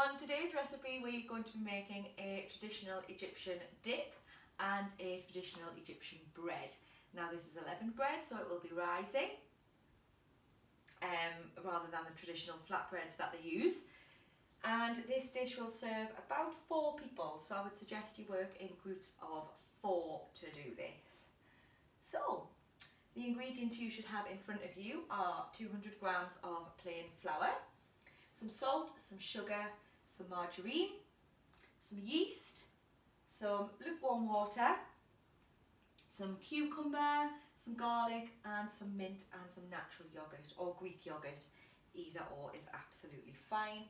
On today's recipe, we're going to be making a traditional Egyptian dip and a traditional Egyptian bread. Now this is a leavened bread, so it will be rising rather than the traditional flatbreads that they use. And this dish will serve about 4 people, so I would suggest you work in groups of 4 to do this. So, the ingredients you should have in front of you are 200 grams of plain flour, some salt, some sugar, some margarine, some yeast, some lukewarm water, some cucumber, some garlic and some mint and some natural yogurt or Greek yogurt. Either or is absolutely fine.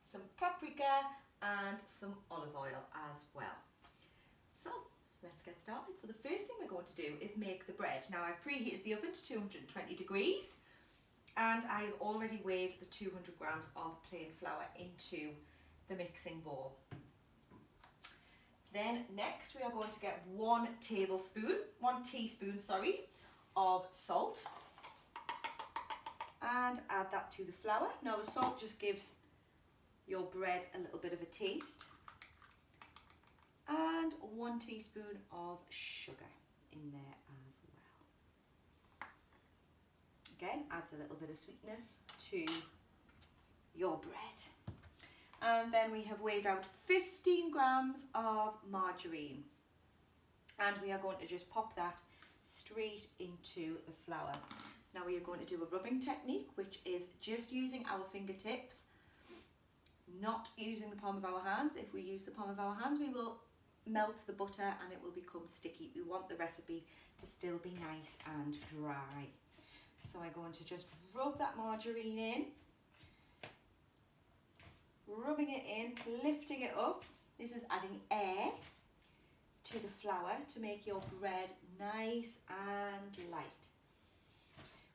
Some paprika and some olive oil as well. So let's get started. So the first thing we're going to do is make the bread. Now I've preheated the oven to 220 degrees and I've already weighed the 200 grams of plain flour into the mixing bowl. Then next we are going to get 1 teaspoon of salt and add that to the flour. Now the salt just gives your bread a little bit of a taste, and 1 teaspoon of sugar in there as well. Again, adds a little bit of sweetness to your bread. And then we have weighed out 15 grams of margarine, and we are going to just pop that straight into the flour. Now we are going to do a rubbing technique, which is just using our fingertips, not using the palm of our hands. If we use the palm of our hands, we will melt the butter and it will become sticky. We want the recipe to still be nice and dry. So I'm going to just rub that margarine in, rubbing it in, lifting it up. This is adding air to the flour to make your bread nice and light.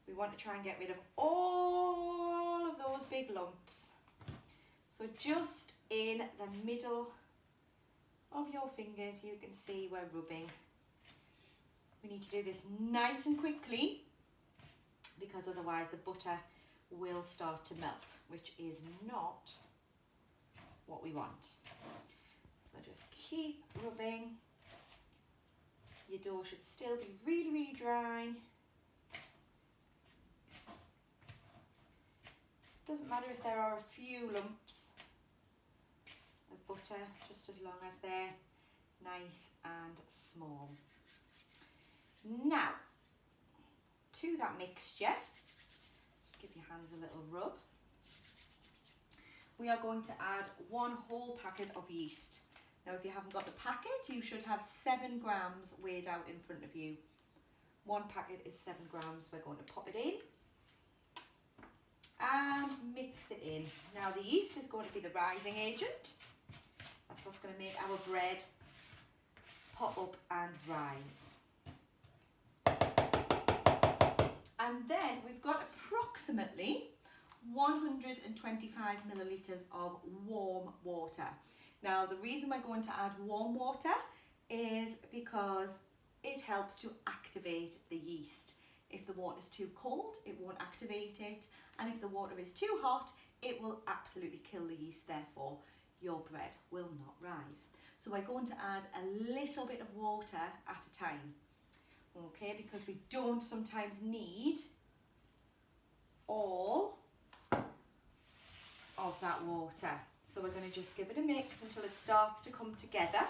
We want to try and get rid of all of those big lumps. So just in the middle of your fingers, you can see we're rubbing. We need to do this nice and quickly because otherwise the butter will start to melt, which is not what we want. So just keep rubbing. Your dough should still be really, really dry. Doesn't matter if there are a few lumps of butter, just as long as they're nice and small. Now, to that mixture, just give your hands a little rub. We are going to add 1 whole packet of yeast. Now if you haven't got the packet, you should have 7 grams weighed out in front of you. 1 packet is 7 grams. We're going to pop it in and mix it in. Now the yeast is going to be the rising agent. That's what's going to make our bread pop up and rise. And then we've got approximately 125 millilitres of warm water. Now the reason we're going to add warm water is because it helps to activate the yeast. If the water is too cold, it won't activate it, and if the water is too hot, it will absolutely kill the yeast, therefore your bread will not rise. So we're going to add a little bit of water at a time, okay, because we don't sometimes need all of that water. So we're going to just give it a mix until it starts to come together,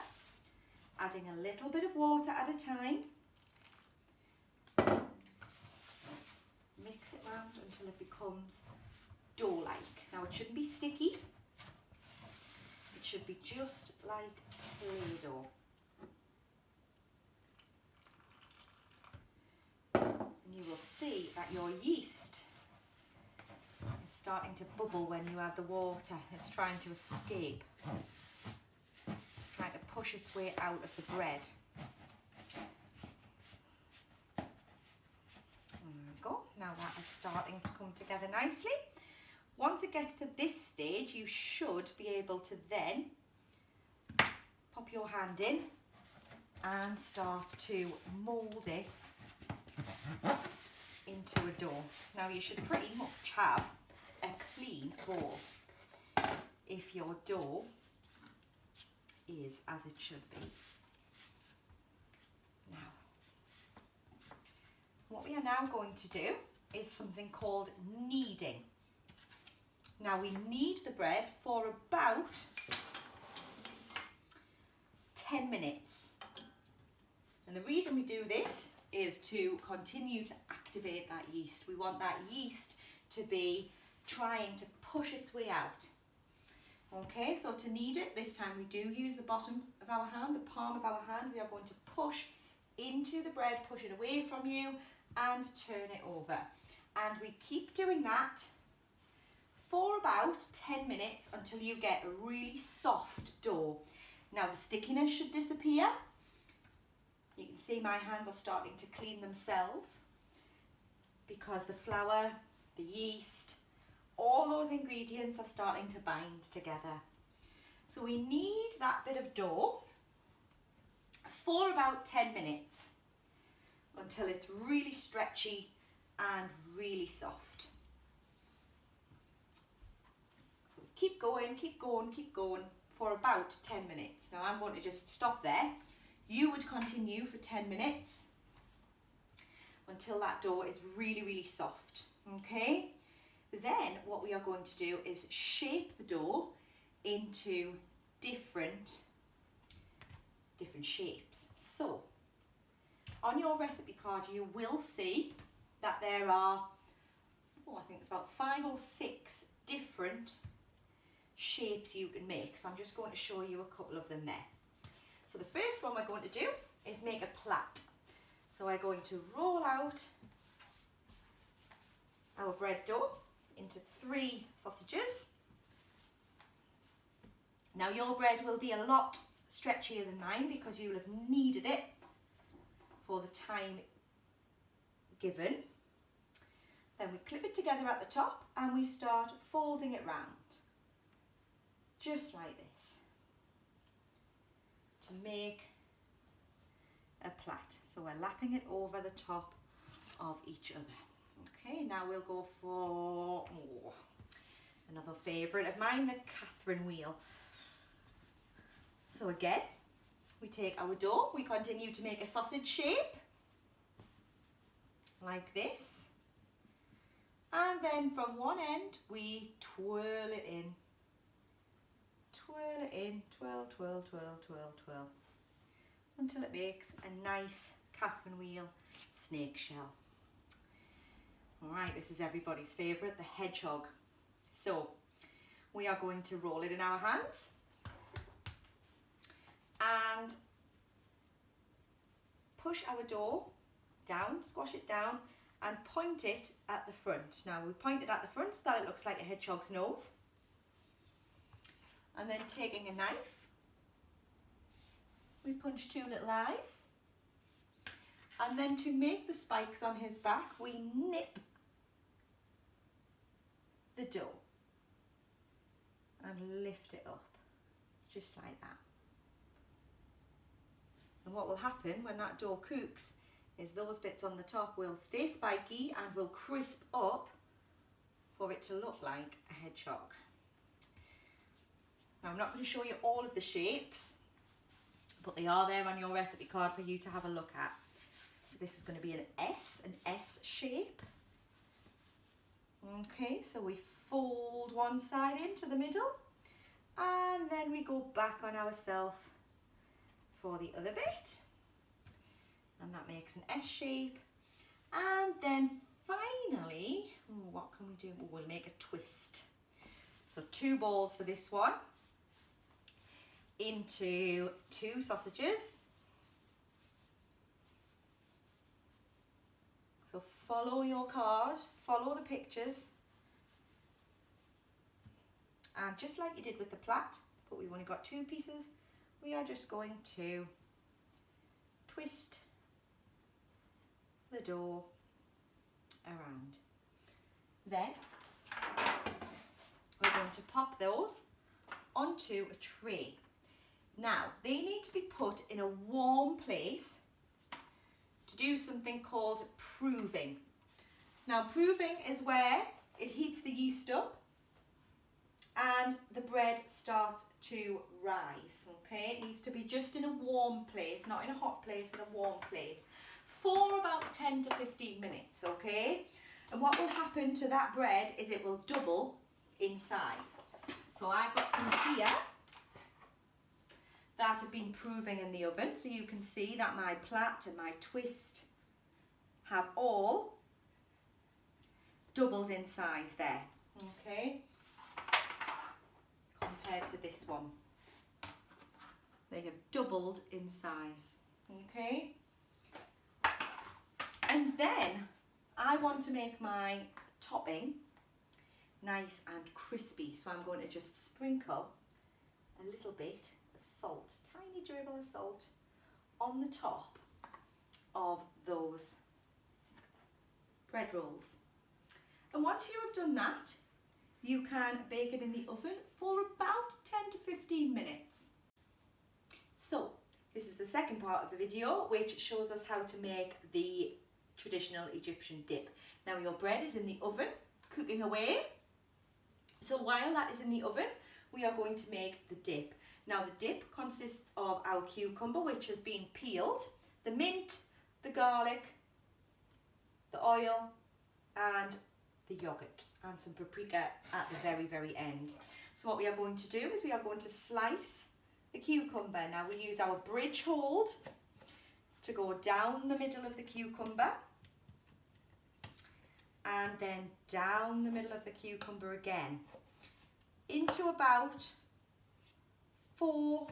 adding a little bit of water at a time. Mix it round until it becomes dough-like. Now it shouldn't be sticky, it should be just like Play-Doh. And you will see that your yeast is starting to bubble when you add the water. It's trying to escape. It's trying to push its way out of the bread. Now that is starting to come together nicely. Once it gets to this stage, you should be able to then pop your hand in and start to mould it into a dough. Now you should pretty much have a clean bowl. if your dough is as it should be. Now, what we are now going to do is something called kneading. Now we knead the bread for about 10 minutes. And the reason we do this is to continue to activate that yeast. We want that yeast to be trying to push its way out. Okay, so to knead it, this time we do use the bottom of our hand, the palm of our hand. We are going to push into the bread, push it away from you and turn it over. And we keep doing that for about 10 minutes until you get a really soft dough. Now the stickiness should disappear. You can see my hands are starting to clean themselves because the flour, the yeast, all those ingredients are starting to bind together. So we knead that bit of dough for about 10 minutes until it's really stretchy and really soft. So keep going, keep going, keep going for about 10 minutes. Now I'm going to just stop there. You would continue for 10 minutes until that dough is really, really soft. Okay? Then what we are going to do is shape the dough into different shapes. So on your recipe card you will see that there are, I think it's about 5 or 6 different shapes you can make. So I'm just going to show you a couple of them there. So the first one we're going to do is make a plait. So we're going to roll out our bread dough into 3 sausages. Now your bread will be a lot stretchier than mine because you'll have kneaded it for the time given. Then we clip it together at the top and we start folding it round, just like this, to make a plait. So we're lapping it over the top of each other. Okay, now we'll go for another favourite of mine, the Catherine wheel. So again, we take our dough, we continue to make a sausage shape, like this. And then from one end, we twirl it in. Twirl it in, twirl, twirl, twirl, twirl, twirl, until it makes a nice Catherine wheel snake shell. Alright, this is everybody's favourite, the hedgehog. So we are going to roll it in our hands and push our dough down, squash it down and point it at the front. Now we point it at the front so that it looks like a hedgehog's nose. And then taking a knife, we punch 2 little eyes. And then to make the spikes on his back, we nip the dough and lift it up, just like that. And what will happen when that dough cooks is those bits on the top will stay spiky and will crisp up for it to look like a hedgehog. Now I'm not going to show you all of the shapes, but they are there on your recipe card for you to have a look at. So this is going to be an S shape. Okay, so we fold one side into the middle and then we go back on ourselves for the other bit. And that makes an S shape. And then finally, what can we do? We'll make a twist. So 2 balls for this one into 2 sausages. So follow your card, follow the pictures. And just like you did with the plait, but we've only got 2 pieces, we are just going to twist the dough around. Then we're going to pop those onto a tray. Now they need to be put in a warm place to do something called proving. Now proving is where it heats the yeast up and the bread bread starts to rise, okay? It needs to be just in a warm place, not in a hot place, in a warm place, for about 10 to 15 minutes, okay? And what will happen to that bread is it will double in size. So I've got some here that have been proving in the oven, so you can see that my plat and my twist have all doubled in size there, okay? Compared to this one, they have doubled in size, okay? And then I want to make my topping nice and crispy, so I'm going to just sprinkle a little bit of salt, tiny dribble of salt, on the top of those bread rolls. And once you have done that, you can bake it in the oven for about 10 to 15 minutes. So this is the second part of the video, which shows us how to make the traditional Egyptian dip. Now your bread is in the oven cooking away, so while that is in the oven we are going to make the dip. Now the dip consists of our cucumber, which has been peeled, the mint, the garlic, the oil and the yogurt, and some paprika at the very end. So what we are going to do is we are going to slice the cucumber. Now we use our bridge hold to go down the middle of the cucumber, and then down the middle of the cucumber again into about 4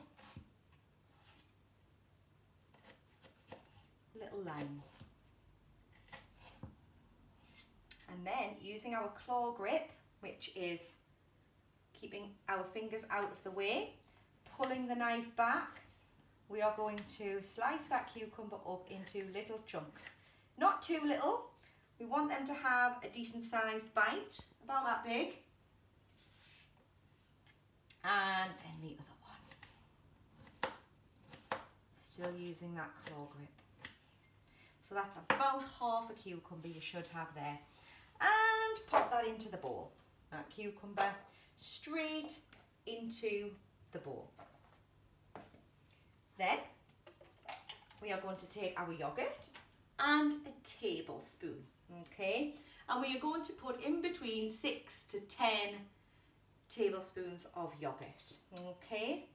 little lines. And then using our claw grip, which is keeping our fingers out of the way, pulling the knife back, we are going to slice that cucumber up into little chunks. Not too little, we want them to have a decent sized bite, about that big. And then the other one. Still using that claw grip. So that's about half a cucumber you should have there. And pop that into the bowl. That cucumber straight into the bowl. Then we are going to take our yogurt and a tablespoon, okay? And we are going to put in between 6 to 10 tablespoons of yogurt, okay?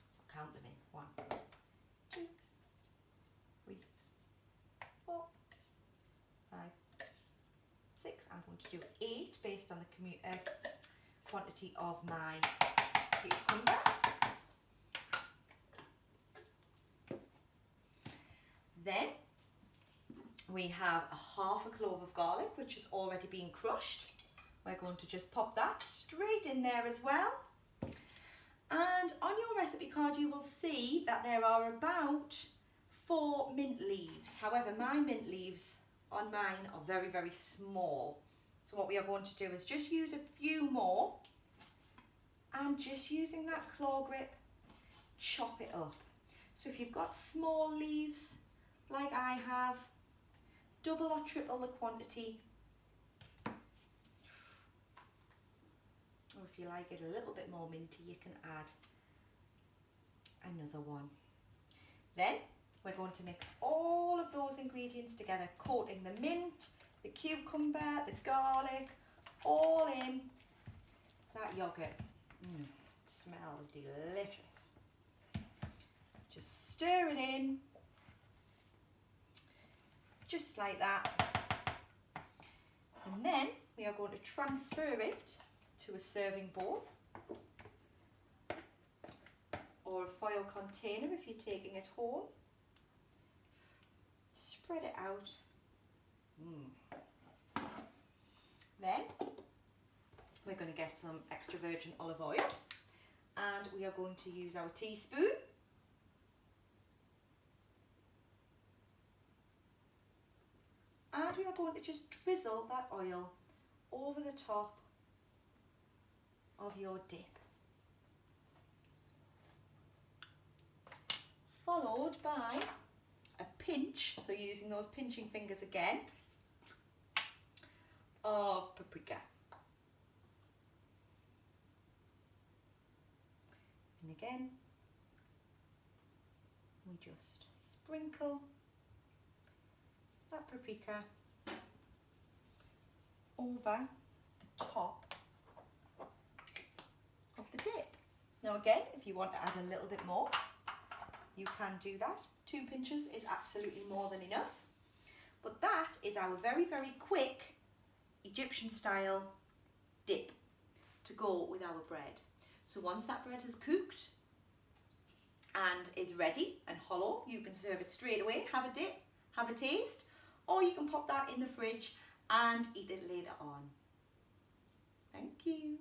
So count them in. 1, 2, 3, 4, 5, 6. I'm going to do 8 based on the quantity of my cucumber. Then we have a half a clove of garlic, which has already been crushed. We're going to just pop that straight in there as well. And on your recipe card you will see that there are about 4 mint leaves. However, my mint leaves on mine are very small. So what we are going to do is just use a few more, and just using that claw grip, chop it up. So if you've got small leaves like I have, double or triple the quantity. Or if you like it a little bit more minty, you can add another one. Then we're going to mix all of those ingredients together, coating the mint, the cucumber, the garlic, all in that yogurt. It smells delicious. Just stir it in, just like that. And then we are going to transfer it to a serving bowl or a foil container if you're taking it home. Spread it out. Then we're going to get some extra virgin olive oil, and we are going to use our teaspoon. And we are going to just drizzle that oil over the top of your dip. Followed by a pinch, so using those pinching fingers again, of paprika. And again, we just sprinkle that paprika over the top of the dip. Now again, if you want to add a little bit more, you can do that. 2 pinches is absolutely more than enough. But that is our very, very quick Egyptian style dip to go with our bread. So once that bread has cooked and is ready and hollow, you can serve it straight away, have a dip, have a taste, or you can pop that in the fridge and eat it later on. Thank you.